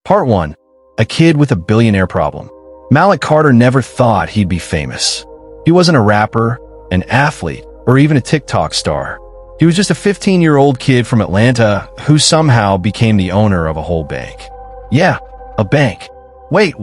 Part 1. A kid with a billionaire problem. Malik Carter never thought he'd be famous. He wasn't a rapper, an athlete, or even a TikTok star. He was just a 15-year-old kid from Atlanta who somehow became the owner of a whole bank. Yeah, a bank. Wait.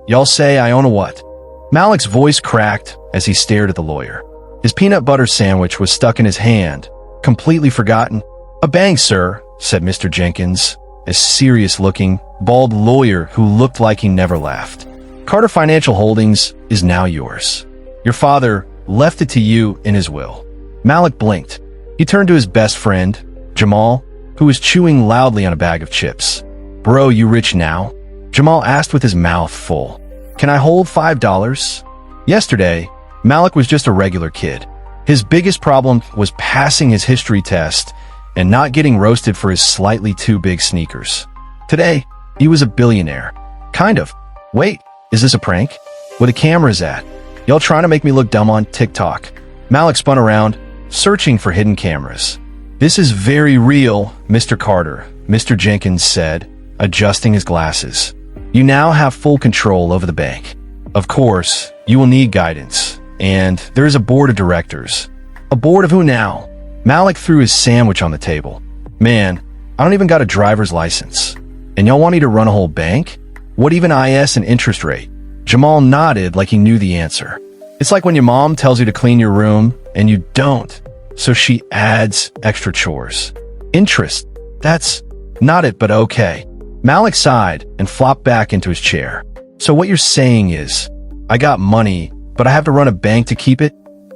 Y'all say I own a what? Malik's voice cracked as he stared at the lawyer. His peanut butter sandwich was stuck in his hand, completely forgotten. A bank, sir, said Mr. Jenkins, a serious-looking, bald lawyer who looked like he never laughed. Carter Financial Holdings is now yours. Your father left it to you in his will. Malik blinked. He turned to his best friend, Jamal, who was chewing loudly on a bag of chips. Bro, you rich now? Jamal asked with his mouth full. Can I hold $5? Yesterday, Malik was just a regular kid. His biggest problem was passing his history test and not getting roasted for his slightly too big sneakers. Today, he was a billionaire. Kind of. Wait, is this a prank? Where the cameras at? Y'all trying to make me look dumb on TikTok? Malik spun around, searching for hidden cameras. This is very real, Mr. Carter, Mr. Jenkins said, adjusting his glasses. You now have full control over the bank. Of course, you will need guidance, and there is a board of directors. A board of who now? Malik threw his sandwich on the table. Man, I don't even got a driver's license. And y'all want me to run a whole bank? What even IS and interest rate? Jamal nodded like he knew the answer. It's like when your mom tells you to clean your room and you don't, so she adds extra chores. Interest. That's not it, but okay. Malik sighed and flopped back into his chair. So what you're saying is, I got money, but I have to run a bank to keep it?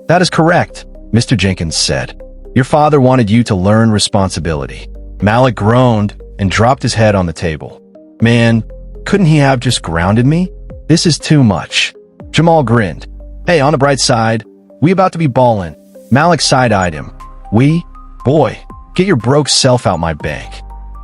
That is correct, Mr. Jenkins said. Your father wanted you to learn responsibility. Malik groaned and dropped his head on the table. Man, couldn't he have just grounded me? This is too much. Jamal grinned. Hey, on the bright side, we about to be ballin'. Malik side-eyed him. We? Boy, get your broke self out my bank.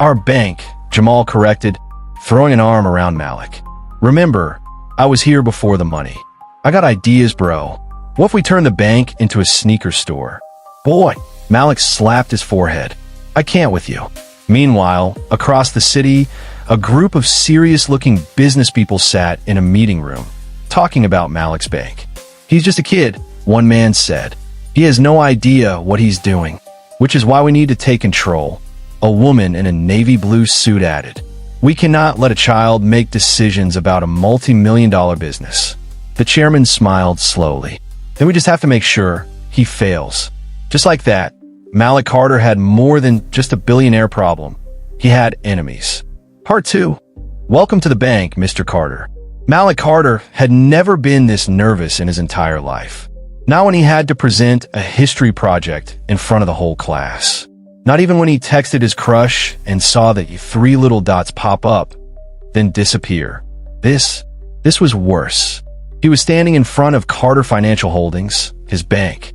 Our bank, Jamal corrected, throwing an arm around Malik. Remember, I was here before the money. I got ideas, bro. What if we turn the bank into a sneaker store? Boy, Malik slapped his forehead. I can't with you. Meanwhile, across the city, a group of serious-looking business people sat in a meeting room, talking about Malik's bank. He's just a kid, one man said. He has no idea what he's doing, which is why we need to take control. A woman in a navy blue suit added. We cannot let a child make decisions about a multi-million-dollar business. The chairman smiled slowly. Then we just have to make sure he fails. Just like that, Malik Carter had more than just a billionaire problem. He had enemies. Part 2. Welcome to the bank, Mr. Carter. Malik Carter had never been this nervous in his entire life. Not when he had to present a history project in front of the whole class. Not even when he texted his crush and saw the 3 little dots pop up, then disappear. This was worse. He was standing in front of Carter Financial Holdings, his bank.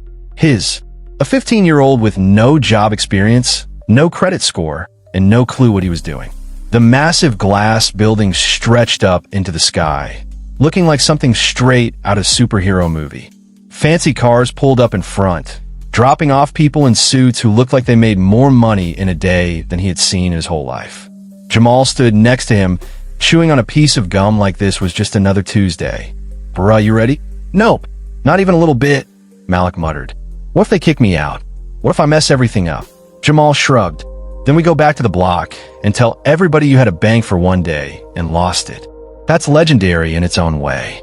A 15-year-old with no job experience, no credit score, and no clue what he was doing. The massive glass building stretched up into the sky, looking like something straight out of a superhero movie. Fancy cars pulled up in front, dropping off people in suits who looked like they made more money in a day than he had seen in his whole life. Jamal stood next to him, chewing on a piece of gum like this was just another Tuesday. Bruh, you ready? Nope, not even a little bit, Malik muttered. What if they kick me out? What if I mess everything up? Jamal shrugged. Then we go back to the block and tell everybody you had a bank for one day and lost it. That's legendary in its own way.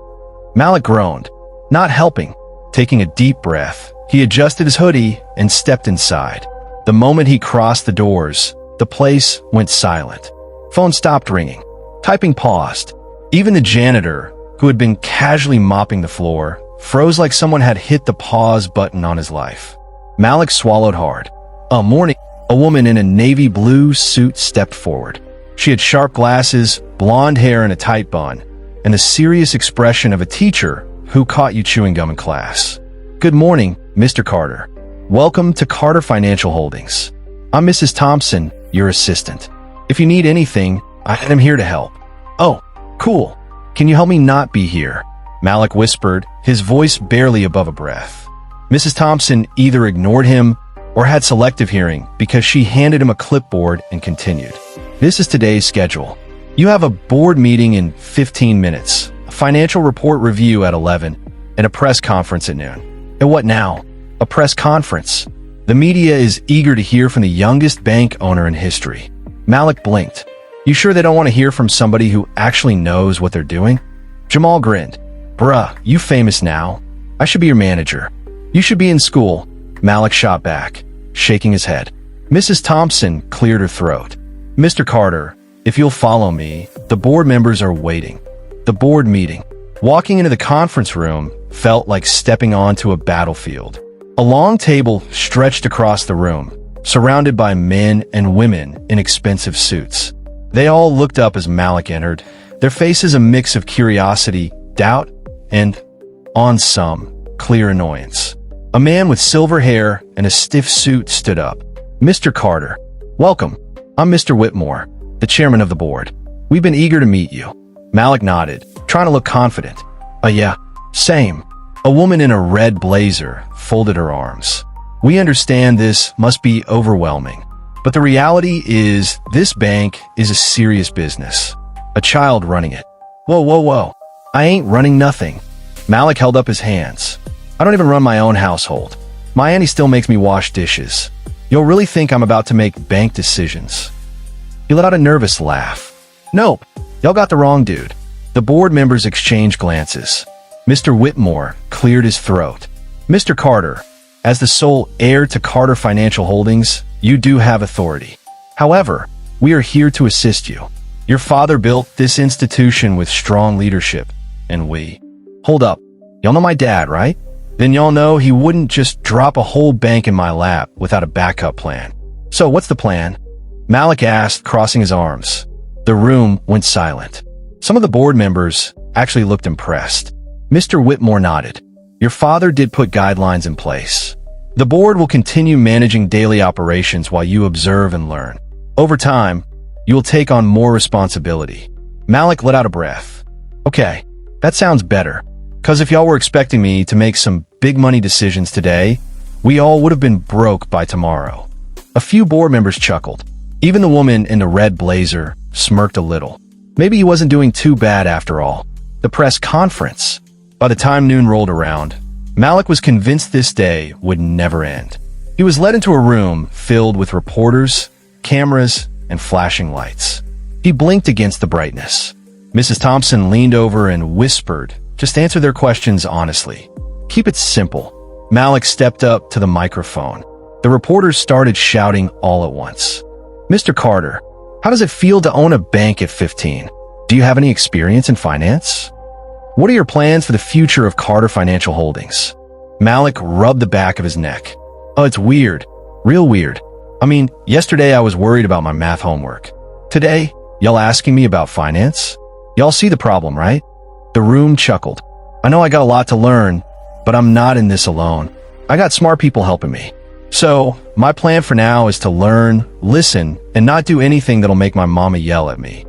Malik groaned, not helping. Taking a deep breath, he adjusted his hoodie and stepped inside. The moment he crossed the doors, the place went silent. Phone stopped ringing. Typing paused. Even the janitor, who had been casually mopping the floor, froze like someone had hit the pause button on his life. Malik swallowed hard. Morning. A woman in a navy blue suit stepped forward. She had sharp glasses, blonde hair and a tight bun, and the serious expression of a teacher who caught you chewing gum in class. Good morning, Mr. Carter. Welcome to Carter Financial Holdings. I'm Mrs. Thompson, your assistant. If you need anything, I am here to help. Oh, cool. Can you help me not be here? Malik whispered, his voice barely above a breath. Mrs. Thompson either ignored him or had selective hearing because she handed him a clipboard and continued. This is today's schedule. You have a board meeting in 15 minutes, a financial report review at 11, and a press conference at noon. And what now? A press conference. The media is eager to hear from the youngest bank owner in history. Malik blinked. You sure they don't want to hear from somebody who actually knows what they're doing? Jamal grinned. Bruh, you famous now. I should be your manager. You should be in school. Malik shot back, shaking his head. Mrs. Thompson cleared her throat. Mr. Carter, if you'll follow me, the board members are waiting. The board meeting. Walking into the conference room felt like stepping onto a battlefield. A long table stretched across the room, surrounded by men and women in expensive suits. They all looked up as Malik entered, their faces a mix of curiosity, doubt, and, on some, clear annoyance. A man with silver hair and a stiff suit stood up. Mr. Carter, welcome. I'm Mr. Whitmore, the chairman of the board. We've been eager to meet you. Malik nodded, trying to look confident. Yeah, same. A woman in a red blazer folded her arms. We understand this must be overwhelming, but the reality is this bank is a serious business. A child running it. Whoa. I ain't running nothing. Malik held up his hands. I don't even run my own household. My auntie still makes me wash dishes. You'll really think I'm about to make bank decisions. He let out a nervous laugh. Nope, y'all got the wrong dude. The board members exchanged glances. Mr. Whitmore cleared his throat. Mr. Carter, as the sole heir to Carter Financial Holdings, you do have authority. However, we are here to assist you. Your father built this institution with strong leadership, and we... Hold up, y'all know my dad, right? Then y'all know he wouldn't just drop a whole bank in my lap without a backup plan. So what's the plan? Malik asked, crossing his arms. The room went silent. Some of the board members actually looked impressed. Mr. Whitmore nodded. Your father did put guidelines in place. The board will continue managing daily operations while you observe and learn. Over time, you will take on more responsibility. Malik let out a breath. Okay, that sounds better. Because if y'all were expecting me to make some big money decisions today, we all would have been broke by tomorrow. A few board members chuckled. Even the woman in the red blazer smirked a little. Maybe he wasn't doing too bad after all. The press conference. By the time noon rolled around, Malik was convinced this day would never end. He was led into a room filled with reporters, cameras, and flashing lights. He blinked against the brightness. Mrs. Thompson leaned over and whispered, "Just answer their questions honestly. Keep it simple." Malik stepped up to the microphone. The reporters started shouting all at once. Mr. Carter, how does it feel to own a bank at 15? Do you have any experience in finance? What are your plans for the future of Carter Financial Holdings? Malik rubbed the back of his neck. Oh, it's weird. Real weird. I mean, yesterday I was worried about my math homework. Today, y'all asking me about finance? Y'all see the problem, right? The room chuckled. I know I got a lot to learn, but I'm not in this alone. I got smart people helping me. So, my plan for now is to learn, listen, and not do anything that'll make my mama yell at me.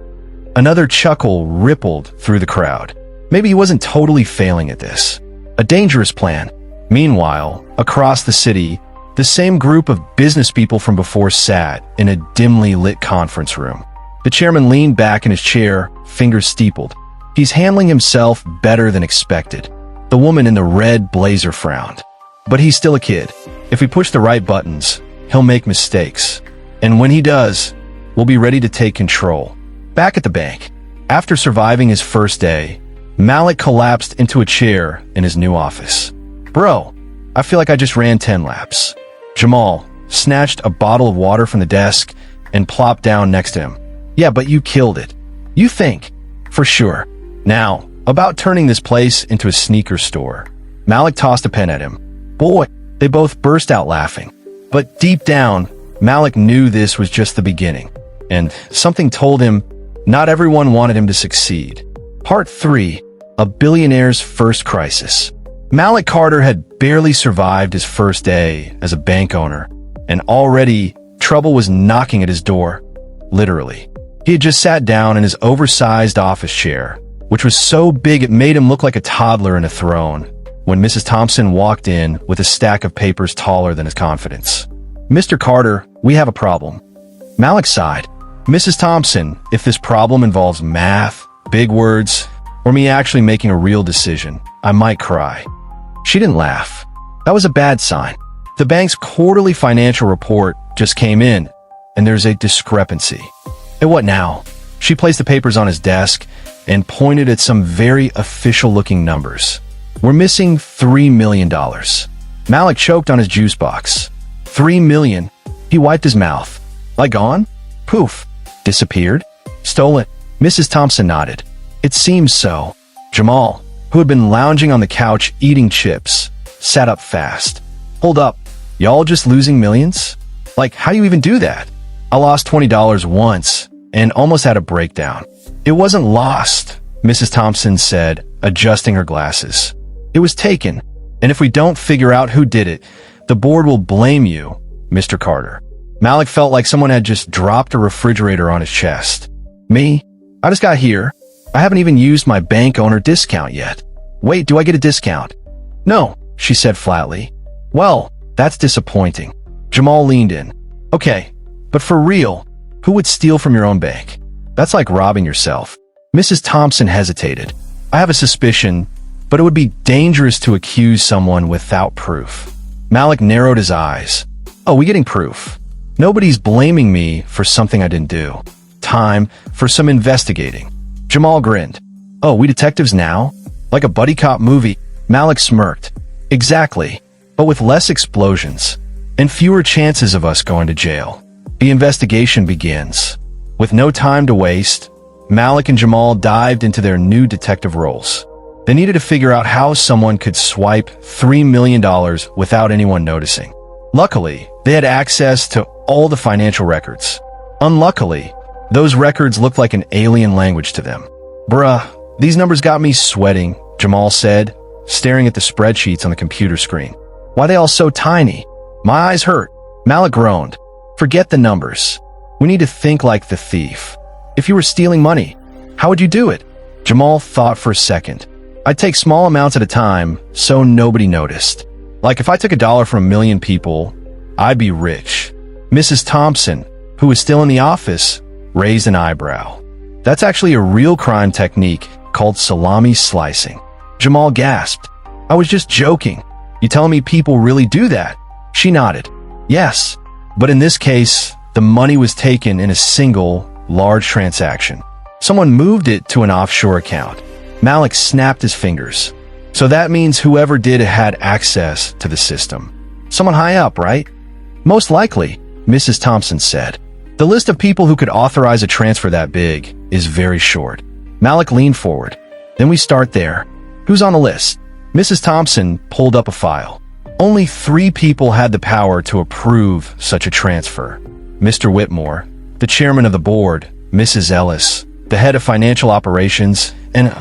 Another chuckle rippled through the crowd. Maybe he wasn't totally failing at this. A dangerous plan. Meanwhile, across the city, the same group of business people from before sat in a dimly lit conference room. The chairman leaned back in his chair, fingers steepled. He's handling himself better than expected. The woman in the red blazer frowned. But he's still a kid. If we push the right buttons, he'll make mistakes. And when he does, we'll be ready to take control. Back at the bank, after surviving his first day, Malik collapsed into a chair in his new office. Bro, I feel like I just ran 10 laps. Jamal snatched a bottle of water from the desk and plopped down next to him. Yeah, but you killed it. You think? For sure. Now, about turning this place into a sneaker store. Malik tossed a pen at him. Boy, they both burst out laughing. But deep down, Malik knew this was just the beginning. And something told him not everyone wanted him to succeed. Part 3. A Billionaire's First Crisis. Malik Carter had barely survived his first day as a bank owner, and already trouble was knocking at his door. Literally. He had just sat down in his oversized office chair, which was so big it made him look like a toddler in a throne, when Mrs. Thompson walked in with a stack of papers taller than his confidence. Mr. Carter, we have a problem. Malik sighed. Mrs. Thompson, if this problem involves math, big words, or me actually making a real decision, I might cry." She didn't laugh. That was a bad sign. The bank's quarterly financial report just came in, and there's a discrepancy. And what now? She placed the papers on his desk and pointed at some very official-looking numbers. "We're missing $3 million. Malik choked on his juice box. $3 million. He wiped his mouth. "Like gone? Poof. Disappeared? Stolen?" Mrs. Thompson nodded. "It seems so." Jamal, who had been lounging on the couch eating chips, sat up fast. "Hold up. Y'all just losing millions? Like, how do you even do that?" "I lost $20 once and almost had a breakdown." "It wasn't lost," Mrs. Thompson said, adjusting her glasses. "It was taken, and if we don't figure out who did it, the board will blame you, Mr. Carter." Malik felt like someone had just dropped a refrigerator on his chest. "Me? I just got here. I haven't even used my bank owner discount yet." "Wait, do I get a discount?" "No," she said flatly. "Well, that's disappointing." Jamal leaned in. "Okay, but for real, who would steal from your own bank? That's like robbing yourself." Mrs. Thompson hesitated. "I have a suspicion, but it would be dangerous to accuse someone without proof." Malik narrowed his eyes. "Oh, we getting proof? Nobody's blaming me for something I didn't do. Time for some investigating." Jamal grinned. "Oh, we detectives now? Like a buddy cop movie?" Malik smirked. "Exactly, but with less explosions and fewer chances of us going to jail." The investigation begins. With no time to waste, Malik and Jamal dived into their new detective roles. They needed to figure out how someone could swipe $3 million without anyone noticing. Luckily, they had access to all the financial records. Unluckily, those records looked like an alien language to them. "Bruh, these numbers got me sweating," Jamal said, staring at the spreadsheets on the computer screen. "Why are they all so tiny? My eyes hurt." Malik groaned. "Forget the numbers. We need to think like the thief. If you were stealing money, how would you do it?" Jamal thought for a second. "I'd take small amounts at a time so nobody noticed. Like if I took $1 from 1,000,000 people, I'd be rich." Mrs. Thompson, who was still in the office, raised an eyebrow. "That's actually a real crime technique called salami slicing." Jamal gasped. "I was just joking. You telling me people really do that?" She nodded. "Yes, but in this case, the money was taken in a single, large transaction. Someone moved it to an offshore account." Malik snapped his fingers. "So that means whoever did it had access to the system. Someone high up, right?" "Most likely," Mrs. Thompson said. "The list of people who could authorize a transfer that big is very short." Malik leaned forward. "Then we start there. Who's on the list?" Mrs. Thompson pulled up a file. Only 3 people had the power to approve such a transfer. Mr. Whitmore, the chairman of the board, Mrs. Ellis, the head of financial operations, and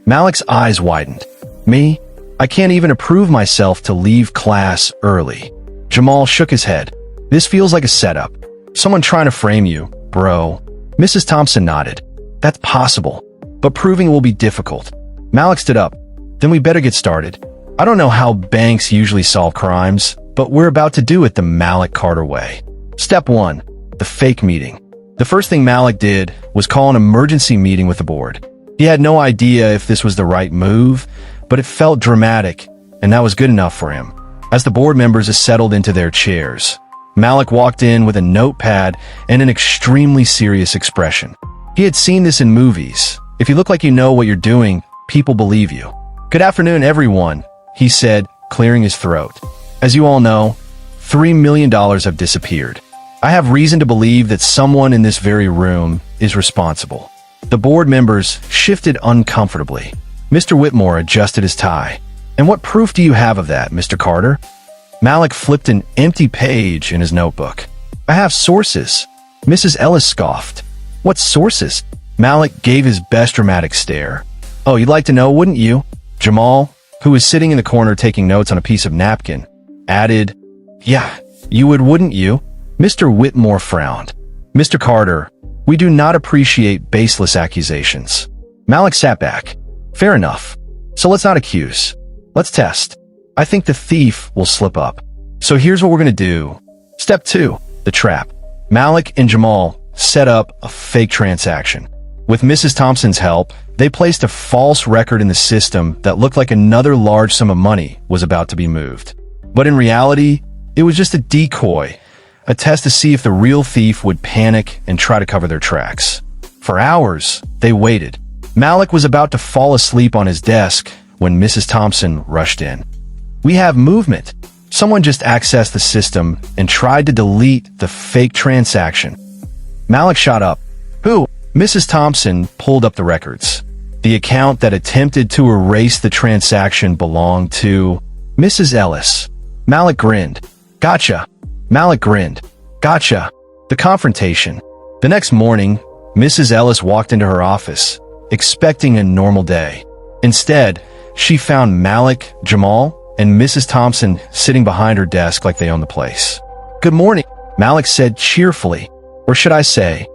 Malik's eyes widened. "Me? I can't even approve myself to leave class early." Jamal shook his head. "This feels like a setup. Someone trying to frame you, bro." Mrs. Thompson nodded. "That's possible, but proving will be difficult." Malik stood up. "Then we better get started. I don't know how banks usually solve crimes, but we're about to do it the Malik Carter way." Step 1. The fake meeting. The first thing Malik did was call an emergency meeting with the board. He had no idea if this was the right move, but it felt dramatic, and that was good enough for him. As the board members settled into their chairs, Malik walked in with a notepad and an extremely serious expression. He had seen this in movies. If you look like you know what you're doing, people believe you. "Good afternoon, everyone," he said, clearing his throat. "As you all know, $3 million have disappeared. I have reason to believe that someone in this very room is responsible." The board members shifted uncomfortably. Mr. Whitmore adjusted his tie. "And what proof do you have of that, Mr. Carter?" Malik flipped an empty page in his notebook. "I have sources." Mrs. Ellis scoffed. "What sources?" Malik gave his best dramatic stare. "Oh, you'd like to know, wouldn't you?" Jamal, who was sitting in the corner taking notes on a piece of napkin, added, "Yeah, you would, wouldn't you?" Mr. Whitmore frowned. "Mr. Carter, we do not appreciate baseless accusations." Malik sat back. "Fair enough. So let's not accuse. Let's test. I think the thief will slip up. So here's what we're going to do. Step 2, the trap." Malik and Jamal set up a fake transaction. With Mrs. Thompson's help, they placed a false record in the system that looked like another large sum of money was about to be moved. But in reality, it was just a decoy, a test to see if the real thief would panic and try to cover their tracks. For hours, they waited. Malik was about to fall asleep on his desk when Mrs. Thompson rushed in. "We have movement. Someone just accessed the system and tried to delete the fake transaction." Malik shot up. "Who?" Mrs. Thompson pulled up the records. The account that attempted to erase the transaction belonged to Mrs. Ellis. Malik grinned. "Gotcha." Malik grinned. "Gotcha." The confrontation. The next morning, Mrs. Ellis walked into her office, expecting a normal day. Instead, she found Malik, Jamal, and Mrs. Thompson sitting behind her desk like they owned the place. "Good morning," Malik said cheerfully. "Or should I say,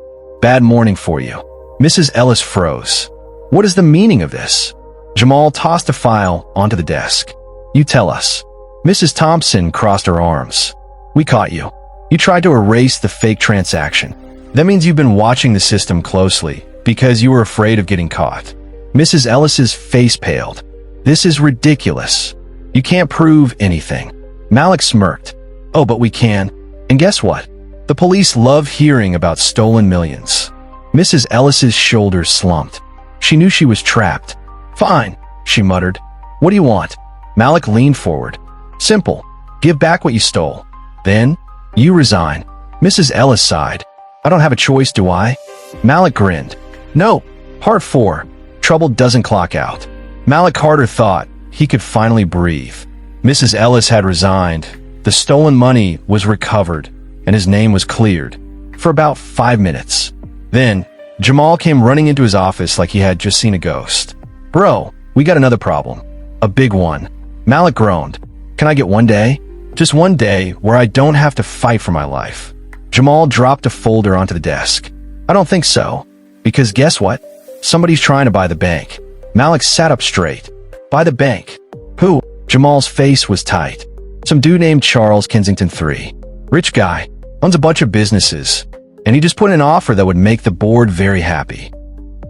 bad morning for you." Mrs. Ellis froze. "What is the meaning of this?" Jamal tossed a file onto the desk. "You tell us." Mrs. Thompson crossed her arms. "We caught you. You tried to erase the fake transaction. That means you've been watching the system closely because you were afraid of getting caught." Mrs. Ellis's face paled. "This is ridiculous. You can't prove anything." Malik smirked. "Oh, but we can. And guess what? The police love hearing about stolen millions." Mrs. Ellis's shoulders slumped. She knew she was trapped. "Fine," she muttered. "What do you want?" Malik leaned forward. "Simple. Give back what you stole. Then, you resign." Mrs. Ellis sighed. "I don't have a choice, do I?" Malik grinned. "No. Part 4. Trouble doesn't clock out." Malik Carter thought he could finally breathe. Mrs. Ellis had resigned. The stolen money was recovered, and his name was cleared. For about 5 minutes. Then, Jamal came running into his office like he had just seen a ghost. "Bro, we got another problem. A big one." Malik groaned. "Can I get one day? Just one day where I don't have to fight for my life." Jamal dropped a folder onto the desk. "I don't think so. Because guess what? Somebody's trying to buy the bank." Malik sat up straight. "Buy the bank? Who?" Jamal's face was tight. "Some dude named Charles Kensington III. Rich guy. Owns a bunch of businesses. And he just put in an offer that would make the board very happy."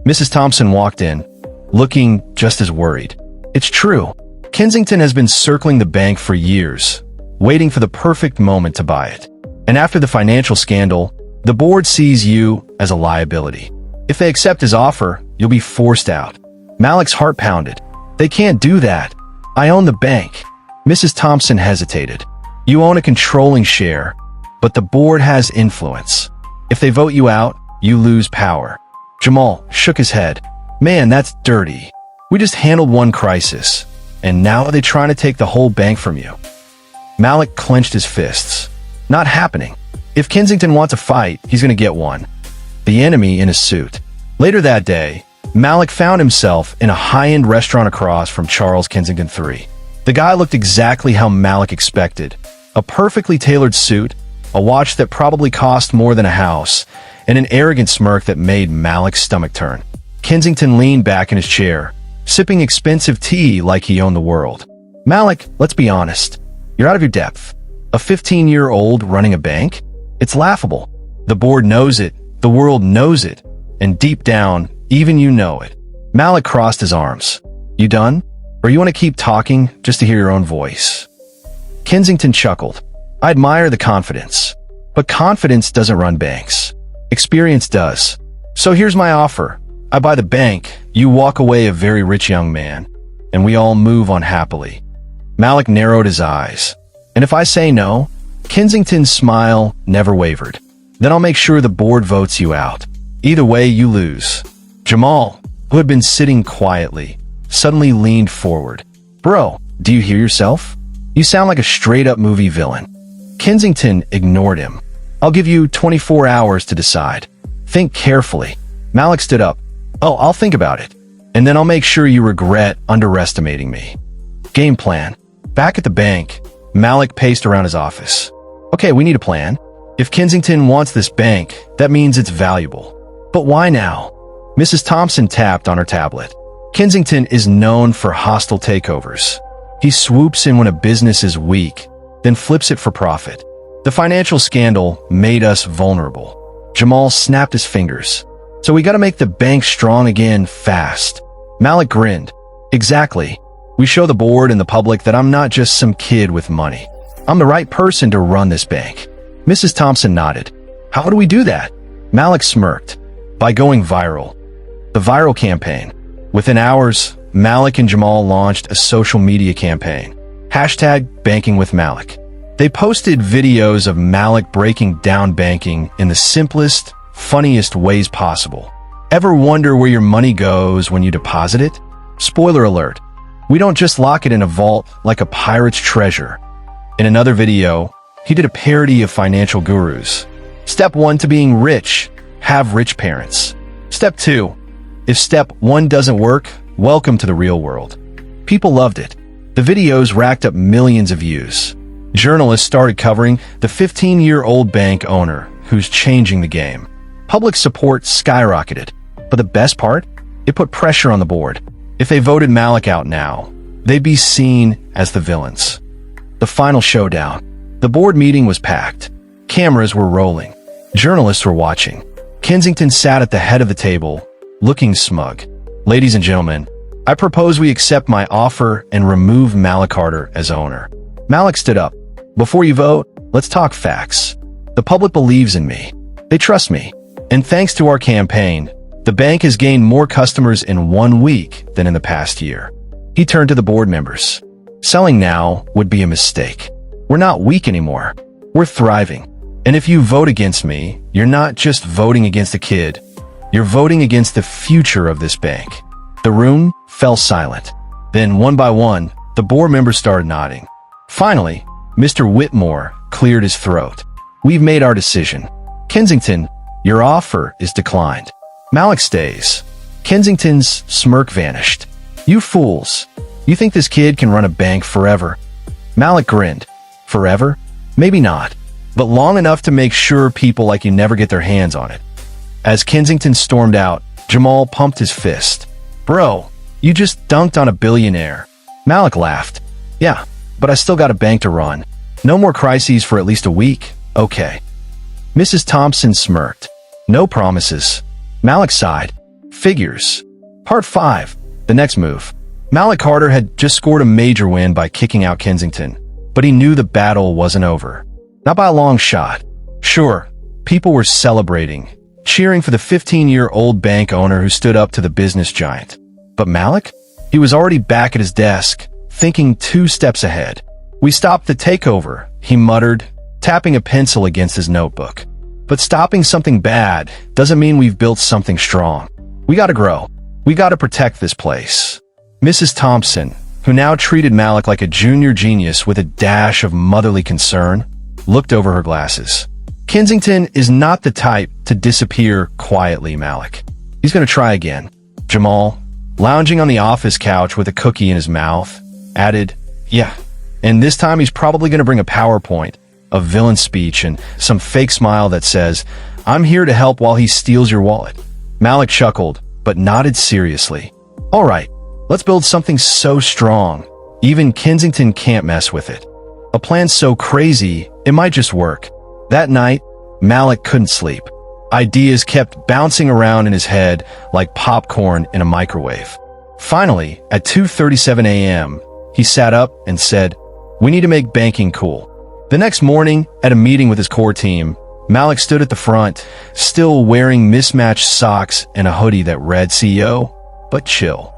Mrs. Thompson walked in, looking just as worried. "It's true. Kensington has been circling the bank for years, waiting for the perfect moment to buy it. And after the financial scandal, the board sees you as a liability. If they accept his offer, you'll be forced out." Malik's heart pounded. "They can't do that. I own the bank." Mrs. Thompson hesitated. "You own a controlling share, but the board has influence. If they vote you out, you lose power." Jamal shook his head. "Man, that's dirty. We just handled one crisis, and now they're trying to take the whole bank from you." Malik clenched his fists. "Not happening. If Kensington wants a fight, he's going to get one." The enemy in a suit. Later that day, Malik found himself in a high-end restaurant across from Charles Kensington III. The guy looked exactly how Malik expected. A perfectly tailored suit, a watch that probably cost more than a house, and an arrogant smirk that made Malik's stomach turn. Kensington leaned back in his chair, sipping expensive tea like he owned the world. "Malik, let's be honest. You're out of your depth. A 15-year-old running a bank? It's laughable. The board knows it, the world knows it, and deep down, even you know it." Malik crossed his arms. "You done? Or you want to keep talking just to hear your own voice?" Kensington chuckled. "I admire the confidence. But confidence doesn't run banks. Experience does. So here's my offer. I buy the bank, you walk away a very rich young man, and we all move on happily." Malik narrowed his eyes. "And if I say no?" Kensington's smile never wavered. "Then I'll make sure the board votes you out. Either way, you lose." Jamal, who had been sitting quietly, suddenly leaned forward. "Bro, do you hear yourself? You sound like a straight-up movie villain." Kensington ignored him. "I'll give you 24 hours to decide. Think carefully." Malik stood up. "Oh, I'll think about it. And then I'll make sure you regret underestimating me." Game plan. Back at the bank, Malik paced around his office. "Okay, we need a plan. If Kensington wants this bank, that means it's valuable. But why now?" Mrs. Thompson tapped on her tablet. "Kensington is known for hostile takeovers. He swoops in when a business is weak, then flips it for profit. The financial scandal made us vulnerable. Jamal snapped his fingers. So we gotta make the bank strong again fast. Malik grinned. Exactly. We show the board and the public that I'm not just some kid with money. I'm the right person to run this bank. Mrs. Thompson nodded. How do we do that? Malik smirked. By going viral. The viral campaign. Within hours, Malik and Jamal launched a social media campaign. #BankingWithMalik. They posted videos of Malik breaking down banking in the simplest, funniest ways possible. Ever wonder where your money goes when you deposit it? Spoiler alert. We don't just lock it in a vault like a pirate's treasure. In another video, he did a parody of financial gurus. Step 1 to being rich, have rich parents. Step 2, if step 1 doesn't work, welcome to the real world. People loved it. The videos racked up millions of views. Journalists started covering the 15-year-old bank owner who's changing the game. Public support skyrocketed. But the best part? It put pressure on the board. If they voted Malik out now, they'd be seen as the villains. The final showdown. The board meeting was packed. Cameras were rolling. Journalists were watching. Kensington sat at the head of the table, looking smug. Ladies and gentlemen, I propose we accept my offer and remove Malik Carter as owner. Malik stood up. Before you vote, let's talk facts. The public believes in me. They trust me. And thanks to our campaign, the bank has gained more customers in 1 week than in the past year. He turned to the board members. Selling now would be a mistake. We're not weak anymore. We're thriving. And if you vote against me, you're not just voting against a kid. You're voting against the future of this bank. The room fell silent. Then, one by one, the board members started nodding. Finally, Mr. Whitmore cleared his throat. We've made our decision. Kensington, your offer is declined. Malik stays. Kensington's smirk vanished. You fools. You think this kid can run a bank forever? Malik grinned. Forever? Maybe not. But long enough to make sure people like you never get their hands on it. As Kensington stormed out, Jamal pumped his fist. Bro, you just dunked on a billionaire. Malik laughed. Yeah, but I still got a bank to run. No more crises for at least a week. Okay. Mrs. Thompson smirked. No promises. Malik sighed. Figures. Part 5. The next move. Malik Carter had just scored a major win by kicking out Kensington, but he knew the battle wasn't over. Not by a long shot. Sure, people were celebrating, cheering for the 15-year-old bank owner who stood up to the business giant. But Malik? He was already back at his desk, thinking 2 steps ahead. We stopped the takeover, he muttered, tapping a pencil against his notebook. But stopping something bad doesn't mean we've built something strong. We gotta grow. We gotta protect this place. Mrs. Thompson, who now treated Malik like a junior genius with a dash of motherly concern, looked over her glasses. Kensington is not the type to disappear quietly, Malik. He's gonna try again. Jamal, lounging on the office couch with a cookie in his mouth, added, yeah, and this time he's probably gonna bring a PowerPoint, a villain speech, and some fake smile that says, I'm here to help while he steals your wallet. Malik chuckled, but nodded seriously. All right, let's build something so strong, even Kensington can't mess with it. A plan so crazy, it might just work. That night, Malik couldn't sleep. Ideas kept bouncing around in his head like popcorn in a microwave. Finally, at 2:37 a.m., he sat up and said, we need to make banking cool. The next morning, at a meeting with his core team, Malik stood at the front, still wearing mismatched socks and a hoodie that read CEO, but chill.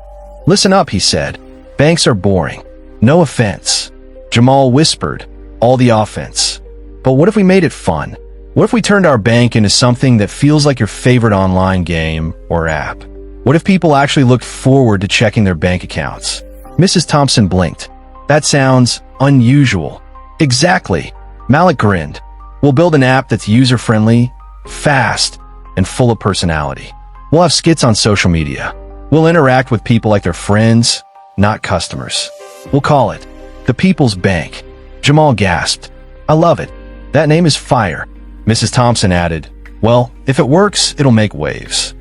Listen up, he said. Banks are boring. No offense. Jamal whispered, all the offense. But what if we made it fun? What if we turned our bank into something that feels like your favorite online game or app? What if people actually looked forward to checking their bank accounts? Mrs. Thompson blinked. That sounds unusual. Exactly. Malik grinned. We'll build an app that's user-friendly, fast, and full of personality. We'll have skits on social media. We'll interact with people like they're friends, not customers. We'll call it the People's Bank. Jamal gasped. I love it. That name is fire. Mrs. Thompson added, well, if it works, it'll make waves.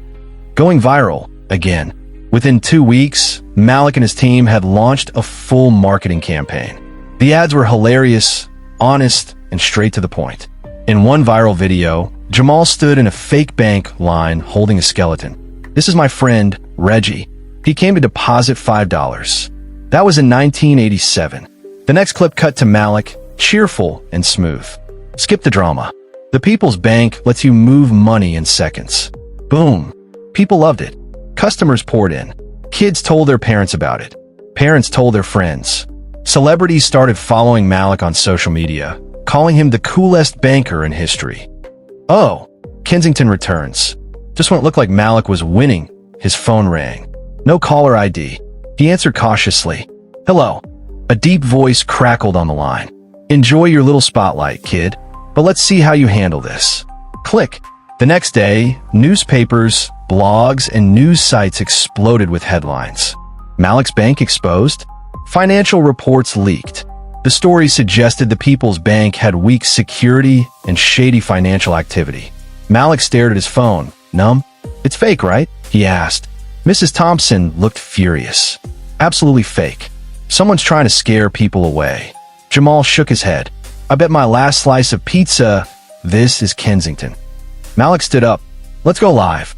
Going viral, again. Within 2 weeks, Malik and his team had launched a full marketing campaign. The ads were hilarious, honest, and straight to the point. In one viral video, Jamal stood in a fake bank line holding a skeleton. "This is my friend, Reggie. He came to deposit $5. That was in 1987. The next clip cut to Malik, cheerful and smooth. Skip the drama. The People's Bank lets you move money in seconds. Boom. People loved it. Customers poured in. Kids told their parents about it. Parents told their friends. Celebrities started following Malik on social media, calling him the coolest banker in history. Oh, Kensington returns. Just when it looked like Malik was winning, his phone rang. No caller ID. He answered cautiously. "Hello." A deep voice crackled on the line. "Enjoy your little spotlight, kid. But let's see how you handle this." Click. The next day, newspapers, blogs, and news sites exploded with headlines. Malik's bank exposed? Financial reports leaked. The story suggested the People's Bank had weak security and shady financial activity. Malik stared at his phone. "Numb? It's fake, right?" he asked. Mrs. Thompson looked furious. "Absolutely fake. Someone's trying to scare people away." Jamal shook his head. "I bet my last slice of pizza, this is Kensington." Malik stood up. "Let's go live."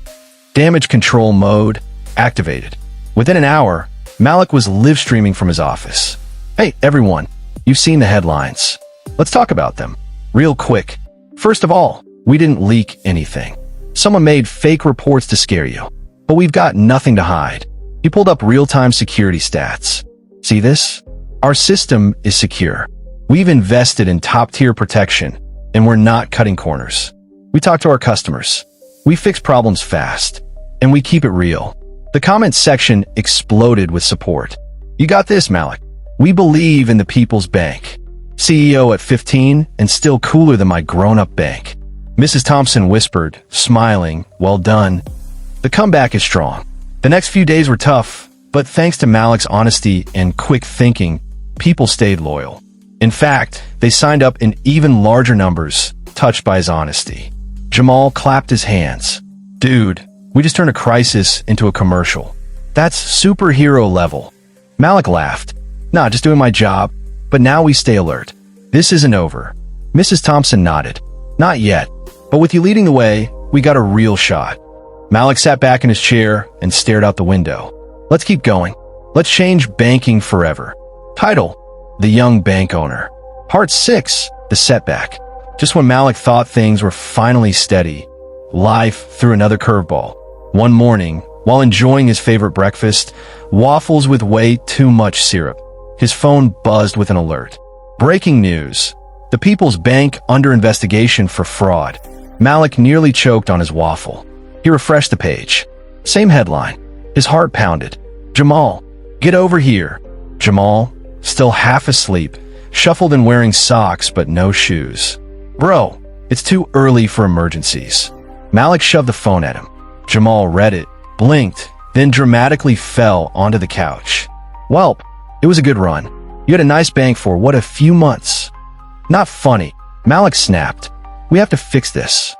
Damage control mode activated. Within an hour, Malik was live streaming from his office. "Hey, everyone. You've seen the headlines. Let's talk about them. Real quick. First of all, we didn't leak anything. Someone made fake reports to scare you. But we've got nothing to hide." He pulled up real-time security stats. "See this? Our system is secure. We've invested in top-tier protection, and we're not cutting corners. We talk to our customers. We fix problems fast, and we keep it real." The comments section exploded with support. "You got this, Malik. We believe in the People's Bank. CEO at 15 and still cooler than my grown-up bank." Mrs. Thompson whispered, smiling, "Well done." The comeback is strong. The next few days were tough, but thanks to Malik's honesty and quick thinking, people stayed loyal. In fact, they signed up in even larger numbers, touched by his honesty. Jamal clapped his hands. "Dude, we just turned a crisis into a commercial. That's superhero level." Malik laughed. "Nah, just doing my job. But now we stay alert. This isn't over." Mrs. Thompson nodded. "Not yet. But with you leading the way, we got a real shot." Malik sat back in his chair and stared out the window. "Let's keep going. Let's change banking forever." Title: The Young Bank Owner. Part 6: The Setback. Just when Malik thought things were finally steady, life threw another curveball. One morning, while enjoying his favorite breakfast, waffles with way too much syrup, his phone buzzed with an alert. Breaking news. The People's Bank under investigation for fraud. Malik nearly choked on his waffle. He refreshed the page. Same headline. His heart pounded. "Jamal, get over here." Jamal, still half asleep, shuffled in wearing socks but no shoes. "Bro, it's too early for emergencies." Malik shoved the phone at him. Jamal read it, blinked, then dramatically fell onto the couch. "Welp, it was a good run. You had a nice bank for, what, a few months?" "Not funny." Malik snapped. "We have to fix this."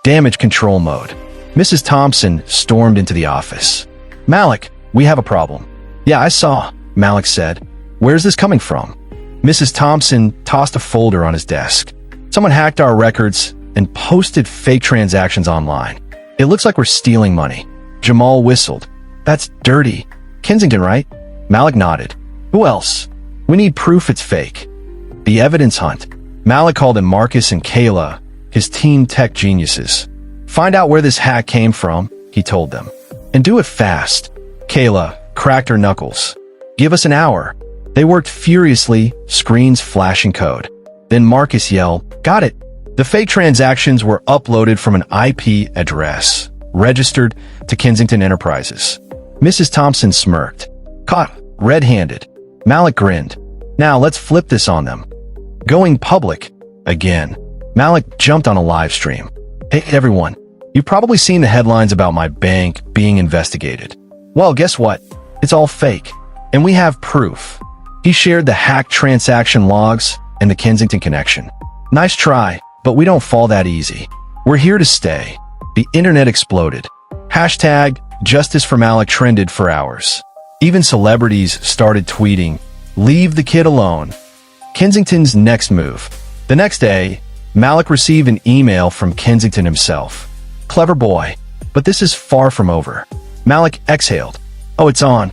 Damage control mode. Mrs. Thompson stormed into the office. "Malik, we have a problem." "Yeah, I saw," Malik said. "Where's this coming from?" Mrs. Thompson tossed a folder on his desk. "Someone hacked our records and posted fake transactions online. It looks like we're stealing money." Jamal whistled. "That's dirty. Kensington, right?" Malik nodded. "Who else? We need proof it's fake." The evidence hunt. Malik called in Marcus and Kayla, his team tech geniuses. "Find out where this hack came from," he told them. "And do it fast." Kayla cracked her knuckles. "Give us an hour." They worked furiously, screens flashing code. Then Marcus yelled, "Got it." The fake transactions were uploaded from an IP address, registered to Kensington Enterprises. Mrs. Thompson smirked. "Caught red-handed." Malik grinned. "Now let's flip this on them." Going public again. Malik jumped on a live stream. "Hey everyone, you've probably seen the headlines about my bank being investigated. Well, guess what? It's all fake. And we have proof." He shared the hacked transaction logs and the Kensington connection. "Nice try, but we don't fall that easy. We're here to stay." The internet exploded. Hashtag Justice for Malik trended for hours. Even celebrities started tweeting, "Leave the kid alone." Kensington's next move. The next day, Malik received an email from Kensington himself. Clever boy. But this is far from over. Malik exhaled. Oh, it's on.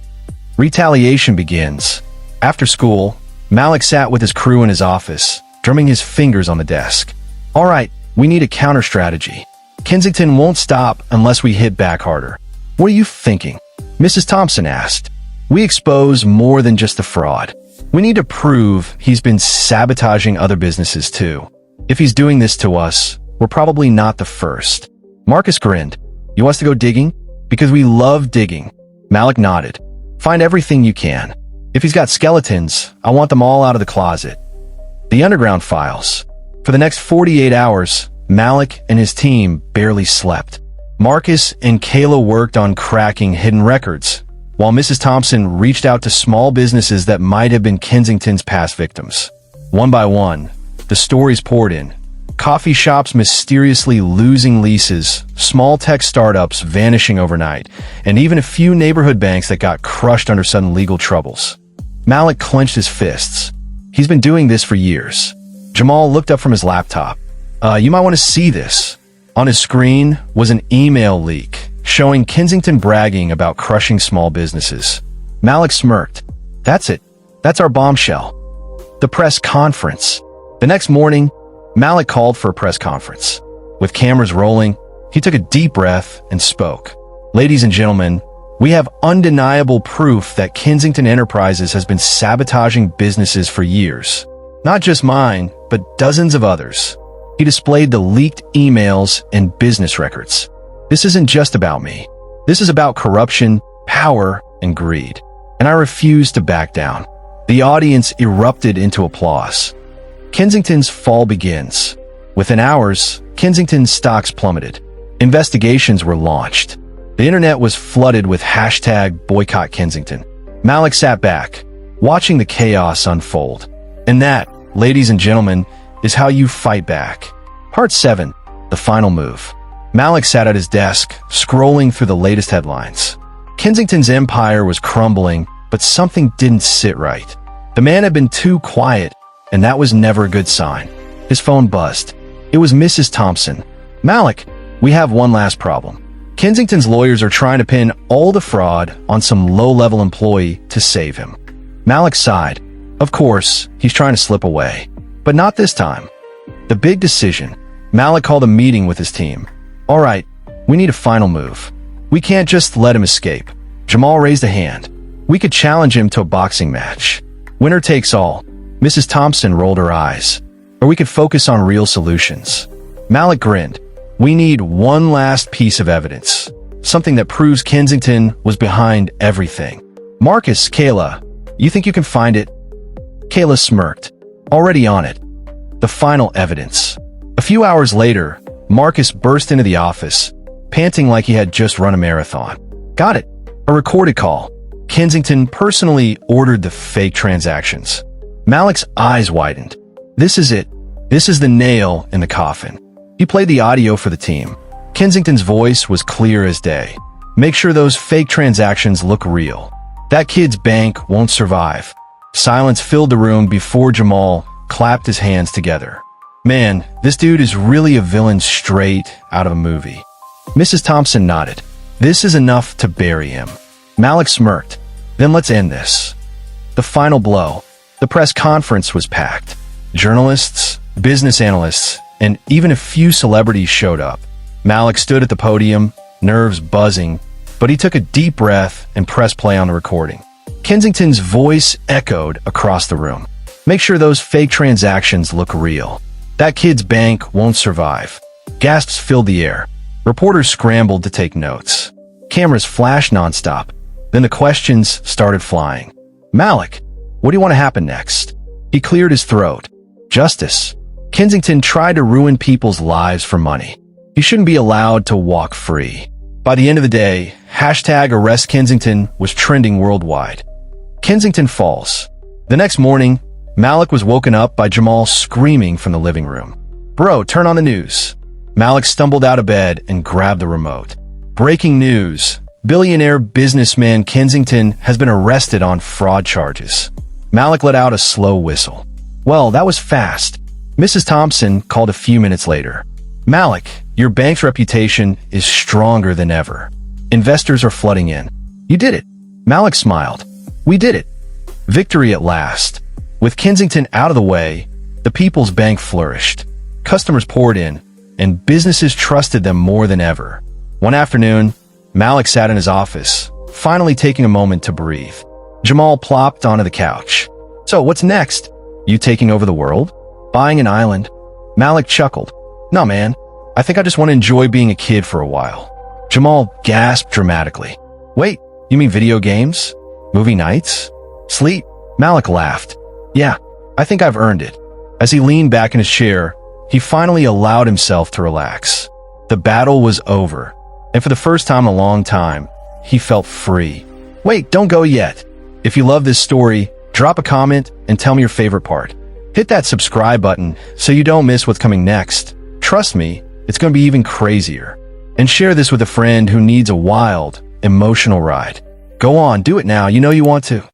Retaliation begins. After school, Malik sat with his crew in his office, drumming his fingers on the desk. All right, we need a counter strategy. Kensington won't stop unless we hit back harder. What are you thinking? Mrs. Thompson asked. We expose more than just the fraud. We need to prove he's been sabotaging other businesses too. If he's doing this to us, we're probably not the first. Marcus grinned. You want us to go digging? Because we love digging. Malik nodded. Find everything you can. If he's got skeletons, I want them all out of the closet. The underground files. For the next 48 hours, Malik and his team barely slept. Marcus and Kayla worked on cracking hidden records, while Mrs. Thompson reached out to small businesses that might have been Kensington's past victims. One by one, the stories poured in. Coffee shops mysteriously losing leases, small tech startups vanishing overnight, and even a few neighborhood banks that got crushed under sudden legal troubles. Malik clenched his fists. He's been doing this for years. Jamal looked up from his laptop. You might want to see this. On his screen was an email leak showing Kensington bragging about crushing small businesses. Malik smirked. That's it. That's our bombshell. The press conference. The next morning, Malik called for a press conference. With cameras rolling, he took a deep breath and spoke. Ladies and gentlemen, we have undeniable proof that Kensington Enterprises has been sabotaging businesses for years. Not just mine, but dozens of others. He displayed the leaked emails and business records. This isn't just about me. This is about corruption, power, and greed. And I refuse to back down. The audience erupted into applause. Kensington's fall begins. Within hours, Kensington's stocks plummeted. Investigations were launched. The internet was flooded with #BoycottKensington. Malik sat back, watching the chaos unfold. And that, ladies and gentlemen, is how you fight back. Part 7, the final move. Malik sat at his desk, scrolling through the latest headlines. Kensington's empire was crumbling, but something didn't sit right. The man had been too quiet, and that was never a good sign. His phone buzzed. It was Mrs. Thompson. Malik, we have one last problem. Kensington's lawyers are trying to pin all the fraud on some low-level employee to save him. Malik sighed. Of course, he's trying to slip away. But not this time. The big decision. Malik called a meeting with his team. All right, we need a final move. We can't just let him escape. Jamal raised a hand. We could challenge him to a boxing match. Winner takes all. Mrs. Thompson rolled her eyes. Or we could focus on real solutions. Malik grinned. We need one last piece of evidence. Something that proves Kensington was behind everything. Marcus, Kayla, you think you can find it? Kayla smirked. Already on it. The final evidence. A few hours later, Marcus burst into the office, panting like he had just run a marathon. Got it. A recorded call. Kensington personally ordered the fake transactions. Malik's eyes widened. This is it. This is the nail in the coffin. He played the audio for the team. Kensington's voice was clear as day. Make sure those fake transactions look real. That kid's bank won't survive. Silence filled the room before Jamal clapped his hands together. Man, this dude is really a villain straight out of a movie. Mrs. Thompson nodded. This is enough to bury him. Malik smirked. Then let's end this. The final blow. The press conference was packed. Journalists, business analysts, and even a few celebrities showed up. Malik stood at the podium, nerves buzzing, but he took a deep breath and pressed play on the recording. Kensington's voice echoed across the room. Make sure those fake transactions look real. That kid's bank won't survive. Gasps filled the air. Reporters scrambled to take notes. Cameras flashed nonstop. Then the questions started flying. Malik, what do you want to happen next? He cleared his throat. Justice. Kensington tried to ruin people's lives for money. He shouldn't be allowed to walk free. By the end of the day, #ArrestKensington was trending worldwide. Kensington falls. The next morning, Malik was woken up by Jamal screaming from the living room. Bro, turn on the news. Malik stumbled out of bed and grabbed the remote. Breaking news. Billionaire businessman Kensington has been arrested on fraud charges. Malik let out a slow whistle. Well, that was fast. Mrs. Thompson called a few minutes later. Malik, your bank's reputation is stronger than ever. Investors are flooding in. You did it. Malik smiled. We did it. Victory at last. With Kensington out of the way, the People's Bank flourished. Customers poured in, and businesses trusted them more than ever. One afternoon, Malik sat in his office, finally taking a moment to breathe. Jamal plopped onto the couch. So, what's next? You taking over the world? Buying an island? Malik chuckled. No, man. I think I just want to enjoy being a kid for a while. Jamal gasped dramatically. Wait, you mean video games? Movie nights? Sleep? Malik laughed. Yeah, I think I've earned it. As he leaned back in his chair, he finally allowed himself to relax. The battle was over, and for the first time in a long time, he felt free. Wait, don't go yet. If you love this story, drop a comment and tell me your favorite part. Hit that subscribe button so you don't miss what's coming next. Trust me, it's going to be even crazier. And share this with a friend who needs a wild, emotional ride. Go on, do it now. You know you want to.